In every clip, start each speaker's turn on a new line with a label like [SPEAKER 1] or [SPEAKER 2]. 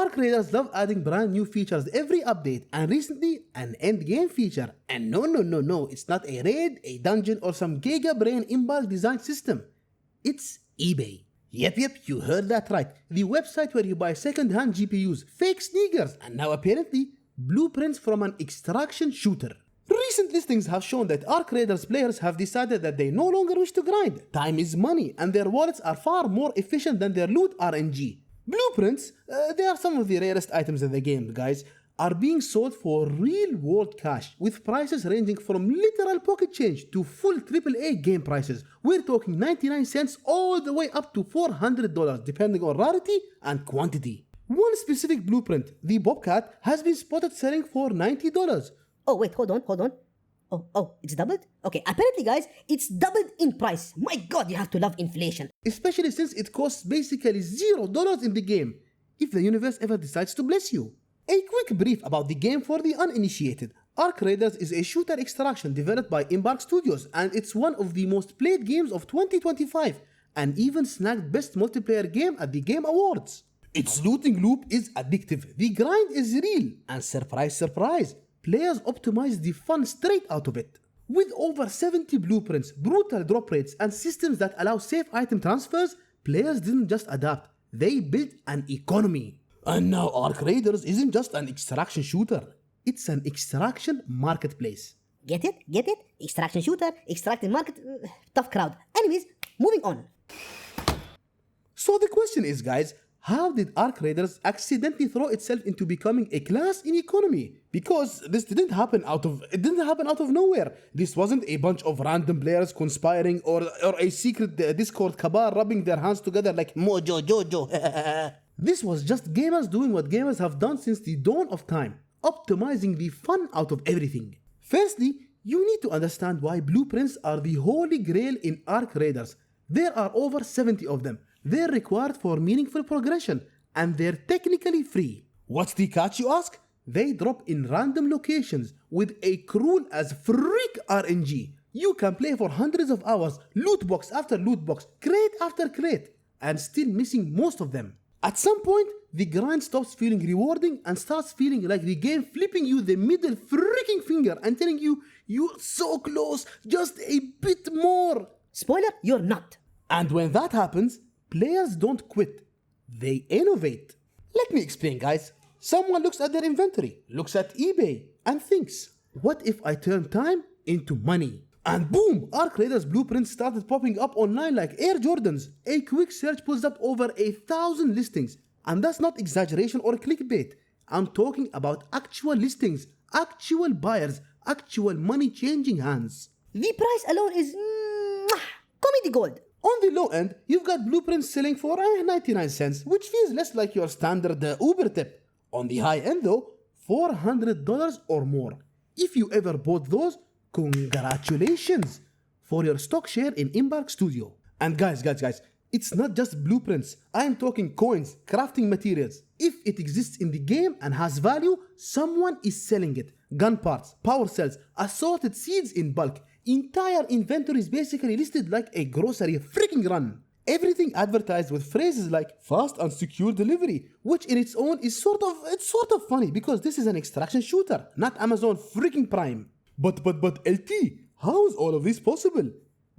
[SPEAKER 1] Arc Raiders love adding brand new features every update, and recently an endgame feature. And no, it's not a raid, a dungeon, or some giga brain Embark design system. It's eBay. Yep, you heard that right. The website where you buy second-hand GPUs, fake sneakers, and now apparently blueprints from an extraction shooter. Recent listings have shown that Arc Raiders players have decided that they no longer wish to grind. Time is money, and their wallets are far more efficient than their loot RNG. Blueprints, they are some of the rarest items in the game, guys, are being sold for real-world cash, with prices ranging from literal pocket change to full AAA game prices. We're talking 99 cents all the way up to $400, depending on rarity and quantity. One specific blueprint, the Bobcat, has been spotted selling for $90.
[SPEAKER 2] Oh wait, hold on. Oh, it's doubled? Okay, apparently guys, it's doubled in price. My god, you have to love inflation.
[SPEAKER 1] Especially since it costs basically $0 in the game, if the universe ever decides to bless you. A quick brief about the game for the uninitiated. Arc Raiders is a shooter extraction developed by Embark Studios, and it's one of the most played games of 2025, and even snagged Best Multiplayer Game at the Game Awards. Its looting loop is addictive, the grind is real, and surprise, players optimize the fun straight out of it. With over 70 blueprints, brutal drop rates, and systems that allow safe item transfers, players didn't just adapt, they built an economy. And now Arc Raiders isn't just an extraction shooter, it's an extraction marketplace.
[SPEAKER 2] Get it? Extraction shooter, extracting market, tough crowd. Anyways, moving on.
[SPEAKER 1] So the question is, guys, how did Arc Raiders accidentally throw itself into becoming a class in economy? Because this didn't happen out of nowhere. This wasn't a bunch of random players conspiring or a secret Discord cabal rubbing their hands together like Mojo Jojo. This was just gamers doing what gamers have done since the dawn of time, optimizing the fun out of everything. Firstly, you need to understand why blueprints are the holy grail in Arc Raiders. There are over 70 of them. They're required for meaningful progression, and they're technically free. What's the catch, you ask? They drop in random locations with a cruel as freak RNG. You can play for hundreds of hours, loot box after loot box, crate after crate, and still missing most of them. At some point, the grind stops feeling rewarding and starts feeling like the game flipping you the middle freaking finger and telling you, you're so close, just a bit more.
[SPEAKER 2] Spoiler, you're not.
[SPEAKER 1] And when that happens, players don't quit, they innovate. Let me explain, guys. Someone looks at their inventory, looks at eBay, and thinks, what if I turn time into money? And boom, Arc Raiders blueprints started popping up online like Air Jordans. A quick search pulls up over 1,000 listings. And that's not exaggeration or clickbait. I'm talking about actual listings, actual buyers, actual money changing hands.
[SPEAKER 2] The price alone is comedy gold.
[SPEAKER 1] On the low end, you've got blueprints selling for 99 cents, which feels less like your standard Uber tip. On the high end though, $400 or more. If you ever bought those, congratulations for your stock share in Embark Studio. And guys, it's not just blueprints. I am talking coins, crafting materials. If it exists in the game and has value, someone is selling it. Gun parts, power cells, assorted seeds in bulk. Entire inventory is basically listed like a grocery freaking run. Everything advertised with phrases like fast and secure delivery, which in its own is sort of funny because this is an extraction shooter, not Amazon freaking Prime. But LT, how is all of this possible?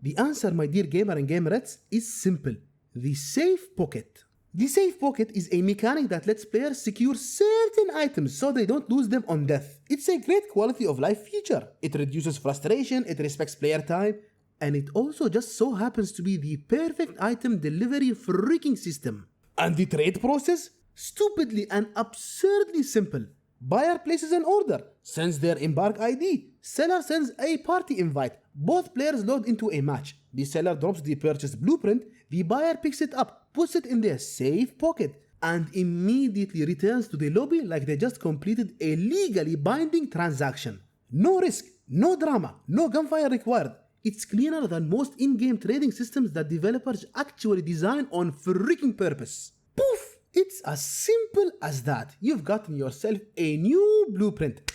[SPEAKER 1] The answer, my dear gamer and gamerettes, is simple. The safe pocket. The safe pocket is a mechanic that lets players secure certain items so they don't lose them on death. It's a great quality of life feature. It reduces frustration, it respects player time, and it also just so happens to be the perfect item delivery freaking system. And the trade process? Stupidly and absurdly simple. Buyer places an order, sends their Embark ID. Seller sends a party invite. Both players load into a match. The seller drops the purchased blueprint. The buyer picks it up, puts it in their safe pocket, and immediately returns to the lobby like they just completed a legally binding transaction. No risk, no drama, no gunfire required. It's cleaner than most in-game trading systems that developers actually design on freaking purpose. Poof! It's as simple as that. You've gotten yourself a new blueprint.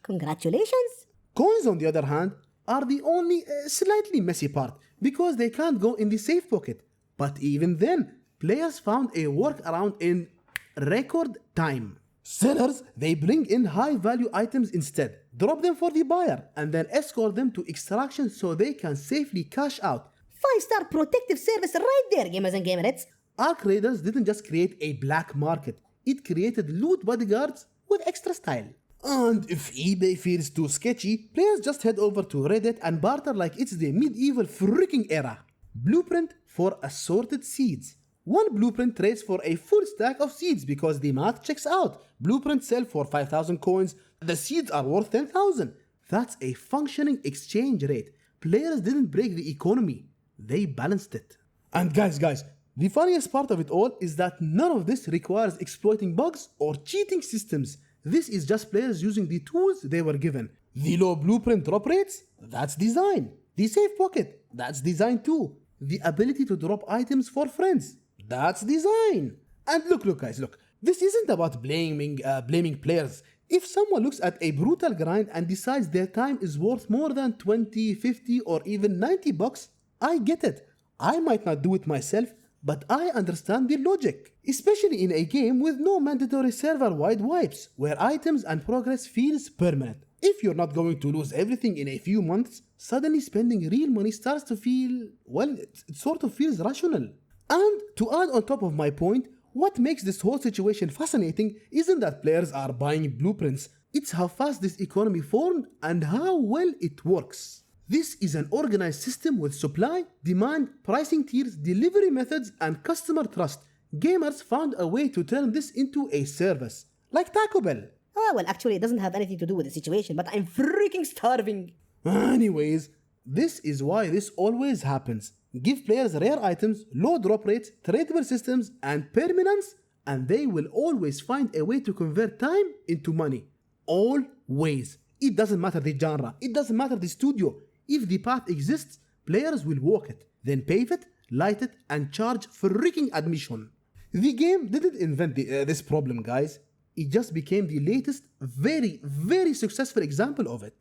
[SPEAKER 2] Congratulations!
[SPEAKER 1] Coins, on the other hand, are the only slightly messy part because they can't go in the safe pocket. But even then, players found a workaround in record time. Sellers, they bring in high value items instead, drop them for the buyer, and then escort them to extraction so they can safely cash out.
[SPEAKER 2] 5-star protective service right there, gamers and gamerettes.
[SPEAKER 1] Arc Raiders didn't just create a black market, it created loot bodyguards with extra style. And if eBay feels too sketchy, players just head over to Reddit and barter like it's the medieval freaking era. Blueprint for assorted seeds. One blueprint trades for a full stack of seeds because the math checks out. Blueprints sell for 5,000 coins, the seeds are worth 10,000. That's a functioning exchange rate. Players didn't break the economy, they balanced it. And guys, the funniest part of it all is that none of this requires exploiting bugs or cheating systems. This is just players using the tools they were given. The low blueprint drop rates? That's design. The safe pocket? That's design too. The ability to drop items for friends? That's design. And look guys, look. This isn't about blaming players. If someone looks at a brutal grind and decides their time is worth more than 20, 50 or even 90 bucks, I get it. I might not do it myself, but I understand the logic. Especially in a game with no mandatory server-wide wipes, where items and progress feels permanent. If you're not going to lose everything in a few months, suddenly spending real money starts to feel, well, it sort of feels rational. And to add on top of my point, what makes this whole situation fascinating isn't that players are buying blueprints, it's how fast this economy formed and how well it works. This is an organized system with supply, demand, pricing tiers, delivery methods, and customer trust. Gamers found a way to turn this into a service, like Taco Bell.
[SPEAKER 2] Ah, well, actually, it doesn't have anything to do with the situation, but I'm freaking starving.
[SPEAKER 1] Anyways, this is why this always happens. Give players rare items, low drop rates, tradable systems, and permanence, and they will always find a way to convert time into money. Always. It doesn't matter the genre, it doesn't matter the studio. If the path exists, players will walk it, then pave it, light it, and charge freaking admission. The game didn't invent this problem, guys. It just became the latest, very successful example of it.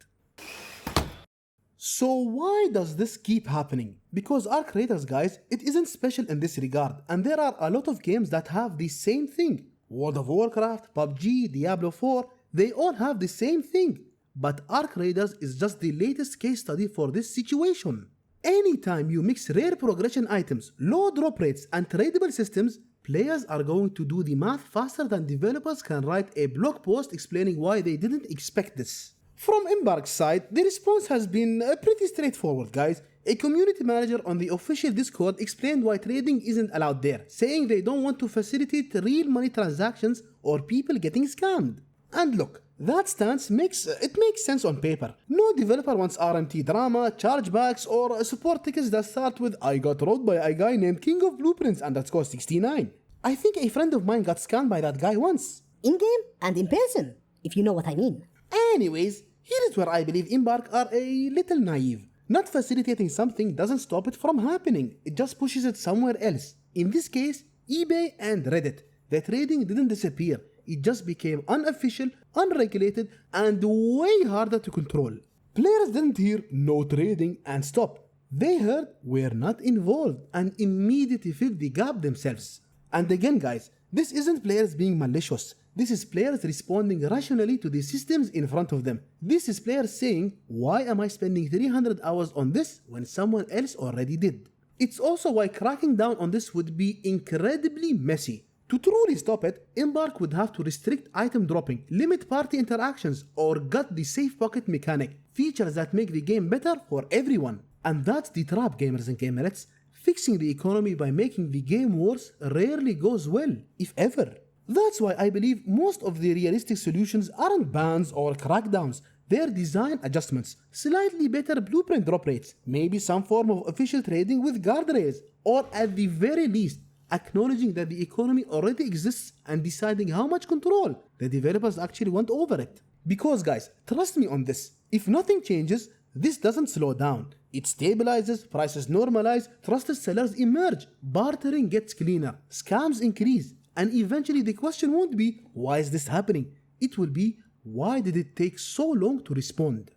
[SPEAKER 1] So why does this keep happening? Because Arc Raiders, guys, it isn't special in this regard, and there are a lot of games that have the same thing. World of Warcraft, PUBG, Diablo 4, they all have the same thing. But Arc Raiders is just the latest case study for this situation. Anytime you mix rare progression items, low drop rates, and tradable systems, players are going to do the math faster than developers can write a blog post explaining why they didn't expect this. From Embark's side, the response has been pretty straightforward, guys. A community manager on the official Discord explained why trading isn't allowed there, saying they don't want to facilitate real money transactions or people getting scammed. And look, that stance makes sense on paper. No developer wants RMT drama, chargebacks, or support tickets that start with "I got robbed by a guy named King of Blueprints _69. I think a friend of mine got scammed by that guy once.
[SPEAKER 2] In-game and in person, if you know what I mean.
[SPEAKER 1] Anyways, here is where I believe Embark are a little naive. Not facilitating something doesn't stop it from happening, it just pushes it somewhere else. In this case, eBay and Reddit. The trading didn't disappear, it just became unofficial, unregulated, and way harder to control. Players didn't hear "no trading" and stop. They heard "we're not involved" and immediately filled the gap themselves. And again, guys, this isn't players being malicious. This is players responding rationally to the systems in front of them. This is players saying, why am I spending 300 hours on this when someone else already did? It's also why cracking down on this would be incredibly messy. To truly stop it, Embark would have to restrict item dropping, limit party interactions, or gut the safe pocket mechanic, features that make the game better for everyone. And that's the trap, gamers and gamerettes. Fixing the economy by making the game worse rarely goes well, if ever. That's why I believe most of the realistic solutions aren't bans or crackdowns, they're design adjustments, slightly better blueprint drop rates, maybe some form of official trading with guardrails, or at the very least, acknowledging that the economy already exists and deciding how much control the developers actually want over it. Because guys, trust me on this, if nothing changes, this doesn't slow down. It stabilizes, prices normalize, trusted sellers emerge, bartering gets cleaner, scams increase, and eventually the question won't be, why is this happening? It will be, why did it take so long to respond?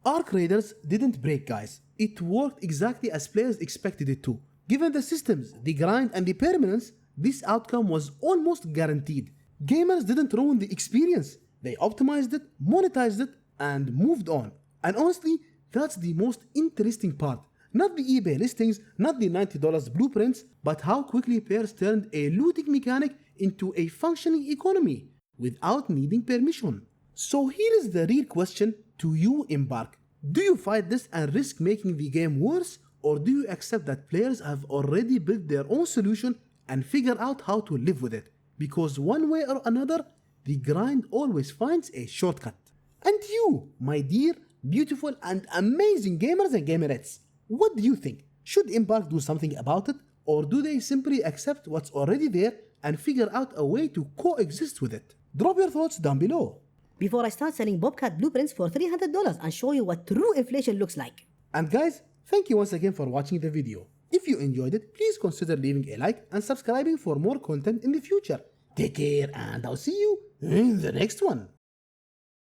[SPEAKER 1] Arc Raiders didn't break, guys. It worked exactly as players expected it to. Given the systems, the grind, and the permanence, this outcome was almost guaranteed. Gamers didn't ruin the experience. They optimized it, monetized it, and moved on. And honestly, that's the most interesting part. Not the eBay listings, not the $90 blueprints, but how quickly players turned a looting mechanic into a functioning economy without needing permission. So here is the real question to you, Embark. Do you fight this and risk making the game worse, or do you accept that players have already built their own solution and figure out how to live with it? Because one way or another, the grind always finds a shortcut. And you, my dear, beautiful and amazing gamers and gamerettes, what do you think? Should Embark do something about it, or do they simply accept what's already there and figure out a way to coexist with it? Drop your thoughts down below.
[SPEAKER 2] Before I start selling Bobcat blueprints for $300 and show you what true inflation looks like.
[SPEAKER 1] And guys, thank you once again for watching the video. If you enjoyed it, please consider leaving a like and subscribing for more content in the future. Take care and I'll see you in the next one.